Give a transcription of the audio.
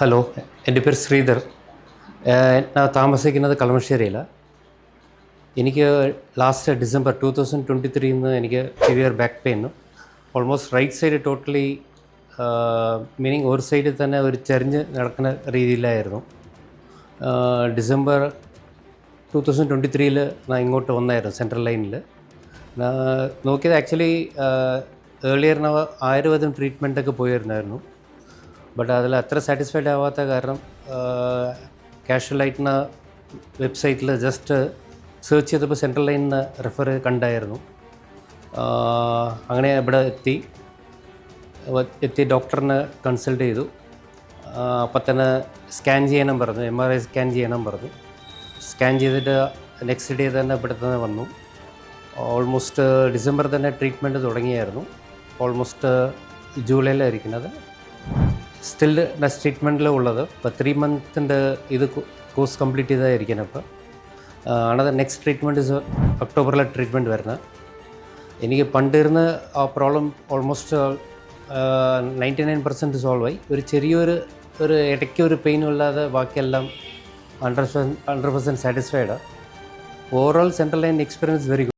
Hello, എൻ്റെ പേര് ശ്രീധർ. ഞാൻ താമസിക്കുന്നത് കളമശ്ശേരിയിലാണ്. എനിക്ക് ലാസ്റ്റ് ഡിസംബർ 2023 എനിക്ക് സിവിയർ ബാക്ക് പെയിനും almost right side totally meaning ഒരു സൈഡിൽ തന്നെ ഒരു ചരിഞ്ഞ് നടക്കുന്ന രീതിയിലായിരുന്നു. ഡിസംബർ 2023 ഞാൻ ഇങ്ങോട്ട് വന്നായിരുന്നു സെൻട്രൽ ലൈനിൽ. നോക്കിയത് ആക്ച്വലി ഏർലിയർ ആയുർവേദം ട്രീറ്റ്മെൻറ്റൊക്കെ പോയിരുന്നായിരുന്നു. ബട്ട് അതിൽ അത്ര സാറ്റിസ്ഫൈഡ് ആവാത്ത കാരണം കാഷ്വലായിട്ടിന് വെബ്സൈറ്റിൽ ജസ്റ്റ് സെർച്ച് ചെയ്തപ്പോൾ സെൻട്രൽ ലൈനിന്ന് റെഫർ കണ്ടായിരുന്നു. അങ്ങനെ ഇവിടെ എത്തി ഡോക്ടറിനെ കൺസൾട്ട് ചെയ്തു. അപ്പം തന്നെ സ്കാൻ ചെയ്യണം പറഞ്ഞു, MRI സ്കാൻ ചെയ്യണം പറഞ്ഞു. സ്കാൻ ചെയ്തിട്ട് നെക്സ്റ്റ് ഡേ തന്നെ ഇവിടെ തന്നെ വന്നു. ഓൾമോസ്റ്റ് ഡിസംബർ തന്നെ ട്രീറ്റ്മെൻറ്റ് തുടങ്ങിയായിരുന്നു. ഓൾമോസ്റ്റ് ജൂലൈയിലായിരിക്കുന്നത്. സ്റ്റിൽ നെക്സ്റ്റ് ട്രീറ്റ്മെൻറ്റിലുള്ളത്. ഇപ്പോൾ 3 മന്തിൻ്റെ ഇത് കോഴ്സ് കംപ്ലീറ്റ് ചെയ്തായിരിക്കണം. ഇപ്പോൾ അണത് നെക്സ്റ്റ് ട്രീറ്റ്മെൻറ്റ് ഒക്ടോബറിലെ ട്രീറ്റ്മെൻറ്റ് വരുന്നത്. എനിക്ക് പണ്ടിരുന്ന ആ പ്രോബ്ലം ഓൾമോസ്റ്റ് 99% സോൾവ് ആയി. ഒരു ചെറിയൊരു ഇടയ്ക്ക് ഒരു പെയിനും ഇല്ലാതെ ബാക്കിയെല്ലാം 100% satisfied. Overall central line experience very good.